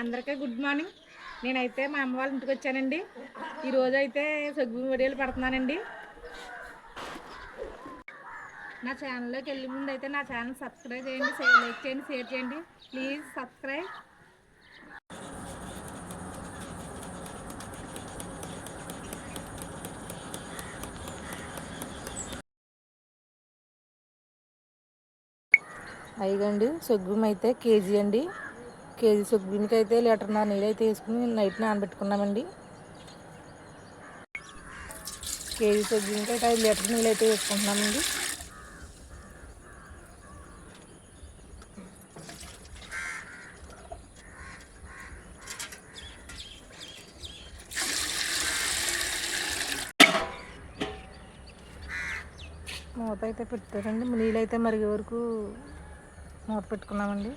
అందరికీ good morning. నేనైతే మా అమ్మ వాళ్ళ ఇంటికి వచ్చానండి. ఈరోజు అయితే సగ్గు వడియాలు పడుతున్నానండి. నా ఛానల్లోకి వెళ్ళే ముందు అయితే నా ఛానల్ సబ్స్క్రైబ్ చేయండి, లైక్ చేయండి, షేర్ చేయండి. Please subscribe. అయిగండి సొగ్గుం అయితే కేజీ అండి. కేజీ సొగ్గునికి అయితే లీటర్న్నర నీళ్ళు అయితే వేసుకుని నైట్ నానబెట్టుకున్నామండి. కేజీ సొగ్గునికి అయితే 5 లీటర్ నీళ్ళు అయితే వేసుకుంటున్నామండి. మూత అయితే పెట్టారండి. నీళ్ళు అయితే మరిగే వరకు మూత పెట్టుకున్నామండి.